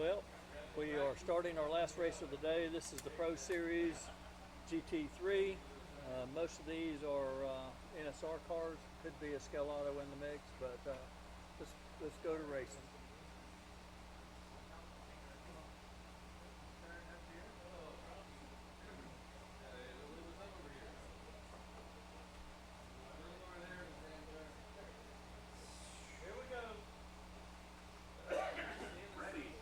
Well, we are starting our last race of the day. This is the Pro Series GT3. Most of these are NSR cars. Could be a Scalado in the mix, but let's go to racing. Here we go. Ready.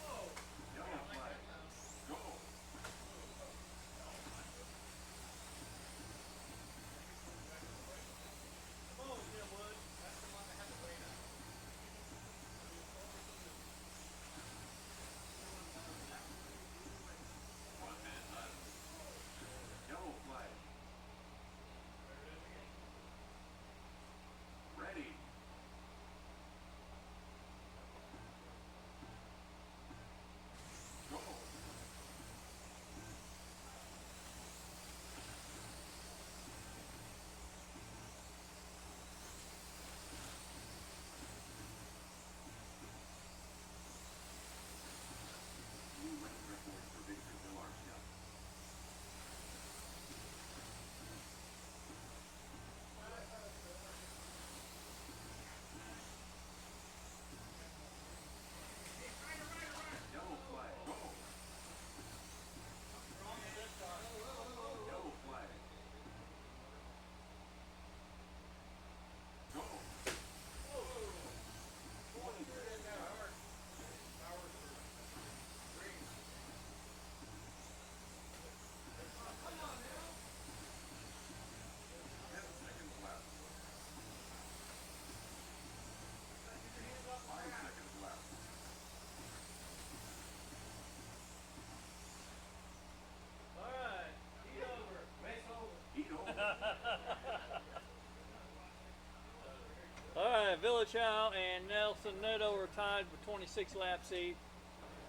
Go. Yellow flag. Go. Come on, Wood. That's the one that had the weight out. One minute left. Yellow flag. Ready. Go. New lane record for Victor Villarcia. Yellow flag. Go. Yellow flag. Go. 20 seconds left. Come on now. 10 seconds left. 5 seconds left. All right, heat over. Race over. Heat over. All right, Villachow and Nelson Neto are tied with 26 laps each.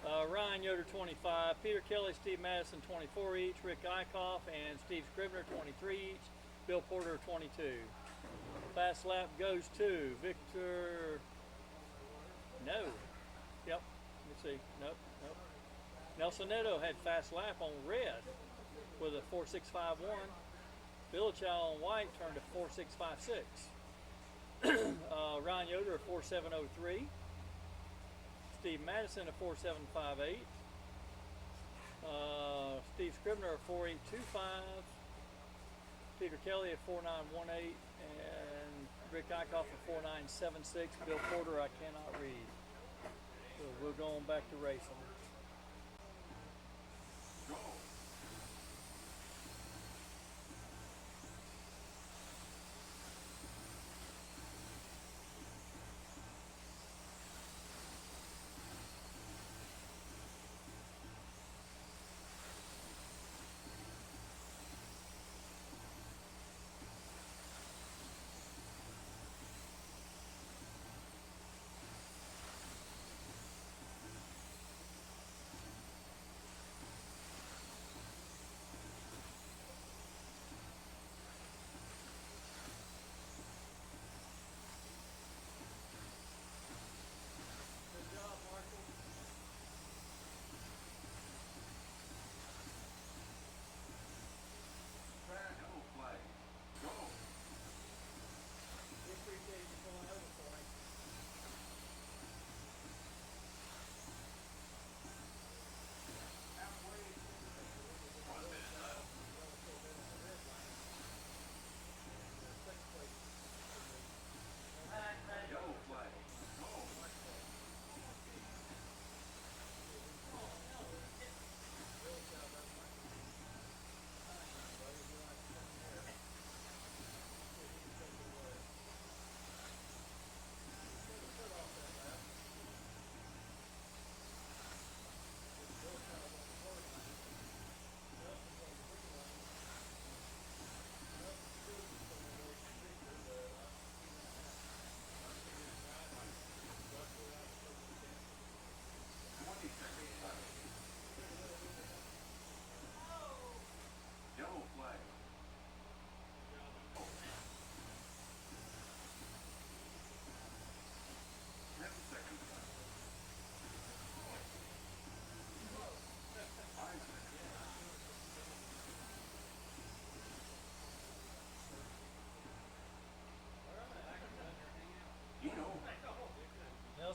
Ryan Yoder 25, Peter Kelly, Steve Madison 24 each, Rick Eichhoff and Steve Scribner 23 each, Bill Porter 22. Fast lap goes to Victor. No. Yep. Let me see. Nope. Nelson Neto had fast lap on red with a 4.651. Villachow on white turned a 4.656. Ryan Yoder a 4.703. Steve Madison a 4.758. Steve Scribner a 4.825. Peter Kelly a 4.918. And Rick Eichhoff a 4.976. Bill Porter I cannot read. So we're going back to racing. Go.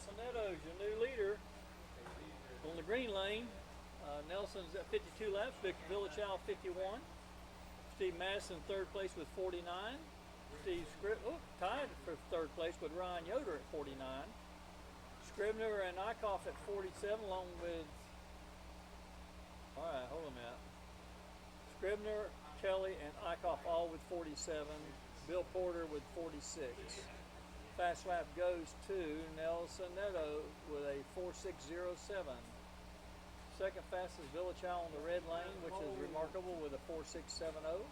Nelson Netto's your new leader on the green lane. Nelson's at 52 laps. Victor Villachow 51. Steve Madison third place with 49. Steve tied for third place with Ryan Yoder at 49. Scribner and Eichhoff at 47, along with. All right, hold on a minute. Scribner, Kelly, and Eichhoff all with 47. Bill Porter with 46. Fast lap goes to Nelson Netto with a 4607. Second fastest Villachow on the red lane, which is remarkable, with a 4670.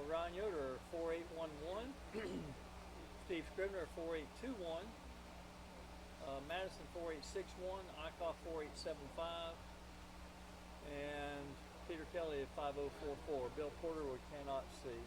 Ryan Yoder 4811. Steve Scribner 4821. Madison 4861. Eichhoff 4875. And Peter Kelly at 5044. Bill Porter we cannot see.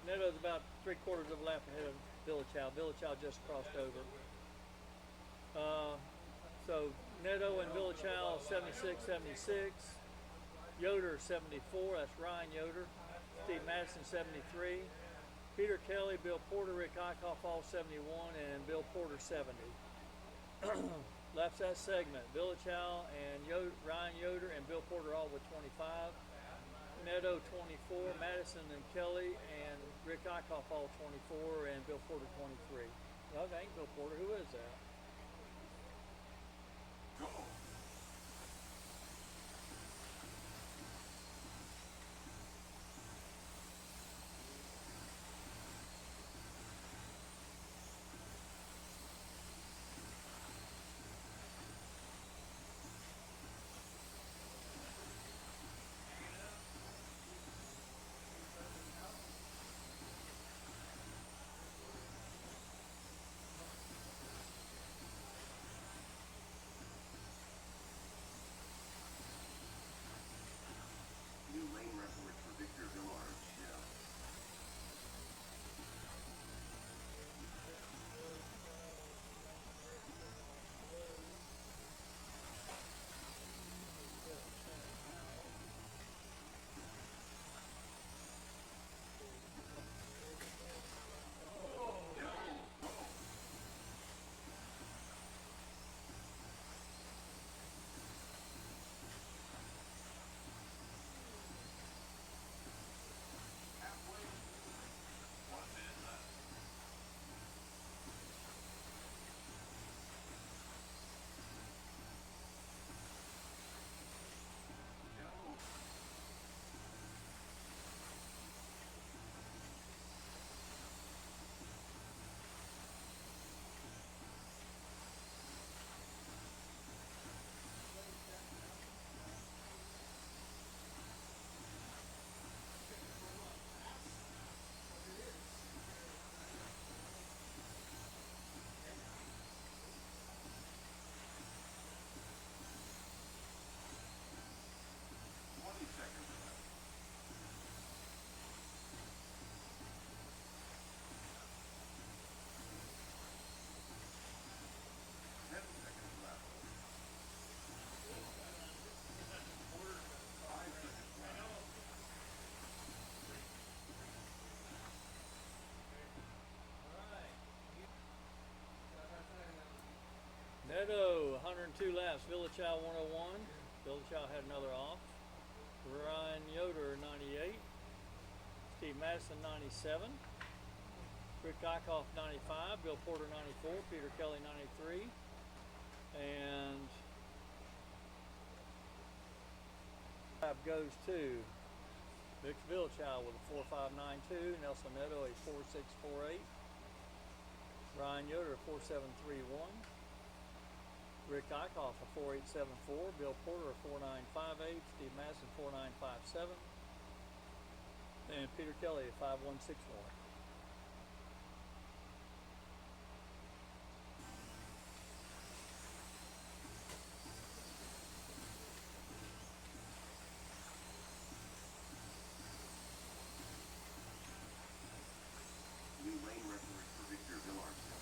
Netto's about 3/4 of a lap ahead of Villachow. Villachow just crossed over. So Netto and Villachow 76, 76. Yoder 74. That's Ryan Yoder. Steve Madison 73. Peter Kelly, Bill Porter, Rick Eichhoff all 71, and Bill Porter 70. Laps that segment. Villachow and Ryan Yoder and Bill Porter all with 25. Netto 24, Madison and Kelly and Rick Eichhoff all 24, and Bill Porter 23. No, that ain't Bill Porter. Who is that? 102 laps, Villachow 101. Villachow had another off. Ryan Yoder 98. Steve Madison 97. Rick Eichhoff 95. Bill Porter 94. Peter Kelly 93. And lap goes to Victor Villachow with a 4592. Nelson Neto a 4648. Ryan Yoder a 4731. Rick Eichhoff a 4874. Bill Porter a 4958. Steve Madison 4957. And Peter Kelly a 5161. New lane record for Victor Villarreal.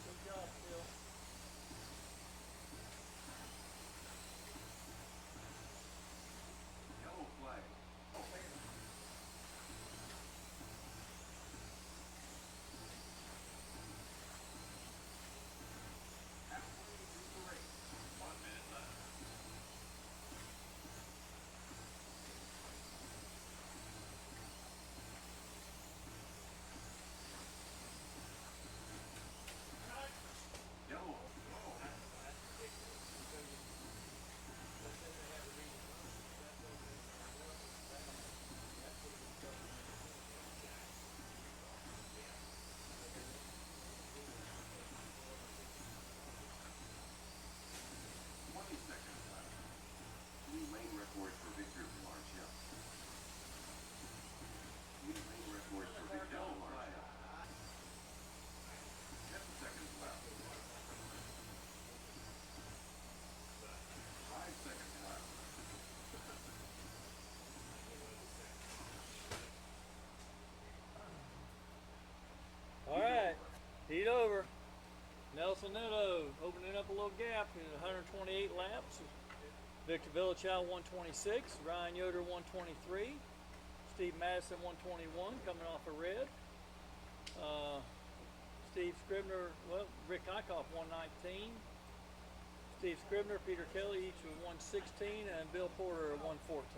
Good job, Phil. Yellow flag. Okay. Halfway through the race. 1 minute left. Yellow. Seconds left. New lane record for Victor Villarreal. New lane record for Victor Villarreal. 10 seconds left. 5 seconds left. All right, heat over. Nelson Neto opening up a little gap in 128 laps. Victor Villachow 126. Ryan Yoder 123. Steve Madison 121 coming off a red. Steve Scribner, well, Rick Eichhoff 119. Steve Scribner, Peter Kelly each with 116, and Bill Porter 114.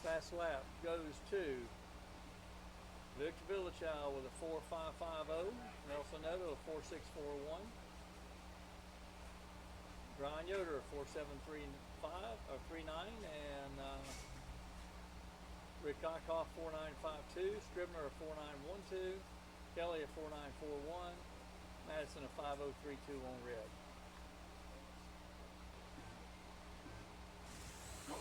Fast lap goes to Victor Villachow with a 4550. Nelson Neto a 4641. Brian Yoder a 4735 or 39, and Rick Eichhoff 4952. Scribner a 4912. Kelly a 4941. Madison a 5032 on red. Go.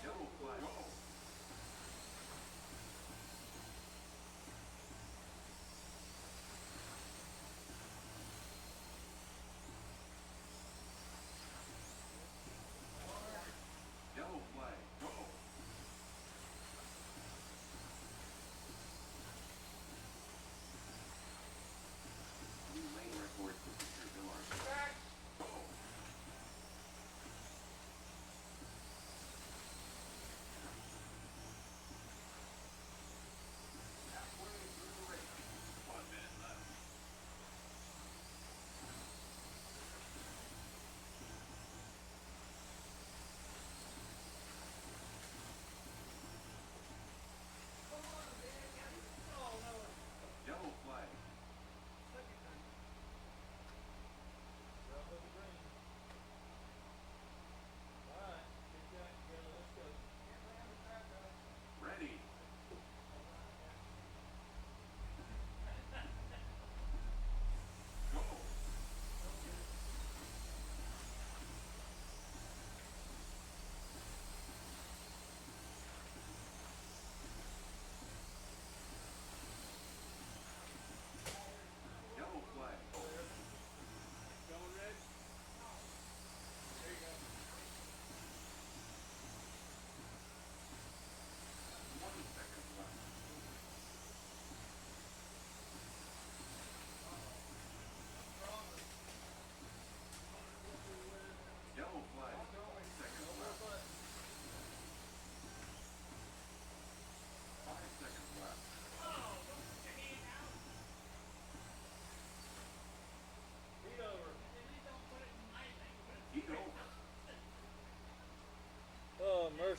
Yellow flag. Go.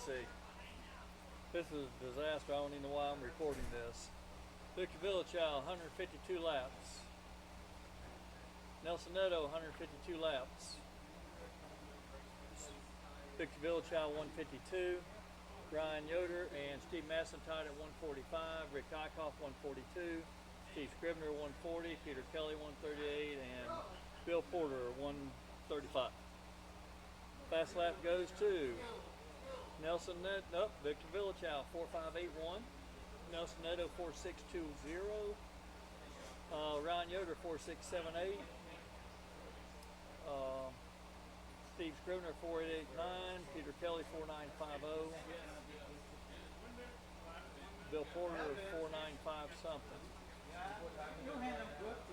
see. This is a disaster. I don't even know why I'm recording this. Victor Villachow, 152 laps. Nelson Neto, 152 laps. Victor Villachow, 152. Ryan Yoder and Steve Masson tied at 145. Rick Eichhoff, 142. Steve Scribner, 140. Peter Kelly, 138. And Bill Porter, 135. Fast lap goes to Nelson Neto, nope, Victor Villachow, 4581. Nelson Neto, 4620. Ryan Yoder, 4678. Steve Scribner, 4889. Peter Kelly, 4950. Bill Porter, 495 something.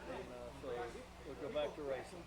And so we'll go back to racing.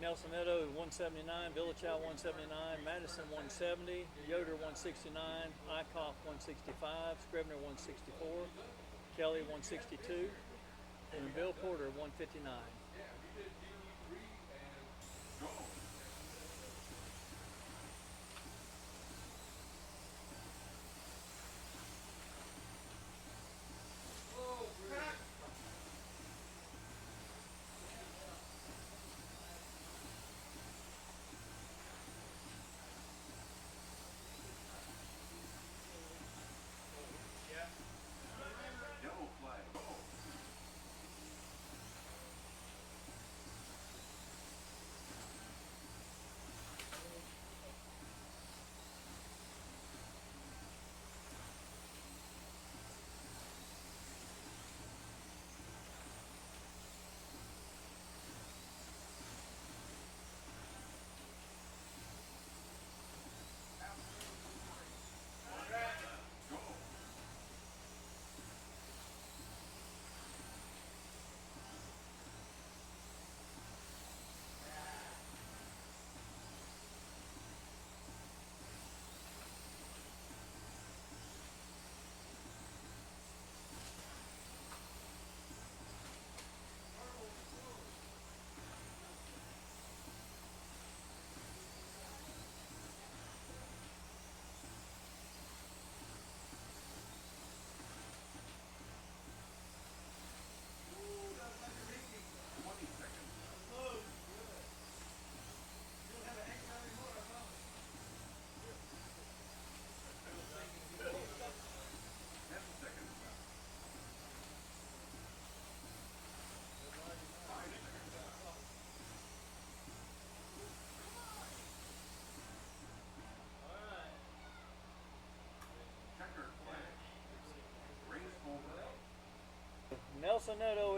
Nelson Neto, 179. Villachow, 179. Madison, 170. Yoder, 169. Eichhoff, 165. Scribner, 164. Kelly, 162. And Bill Porter, 159.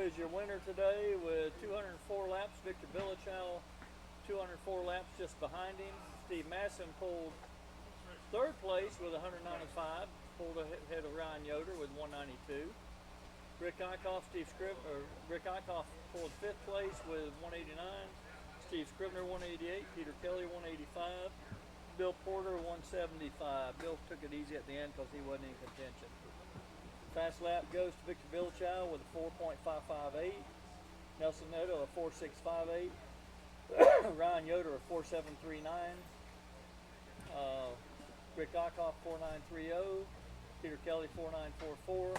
is your winner today with 204 laps. Victor Villachau, 204 laps just behind him. Steve Masson pulled third place with 195, pulled ahead of Ryan Yoder with 192. Rick Eichhoff pulled fifth place with 189. Steve Scribner 188. Peter Kelly 185. Bill Porter 175. Bill took it easy at the end because he wasn't in contention. Fast lap goes to Victor Villachau with a 4.558. Nelson Neto a 4.658. Ryan Yoder a 4.739. Rick Eichhoff 4.930. Peter Kelly 4.944.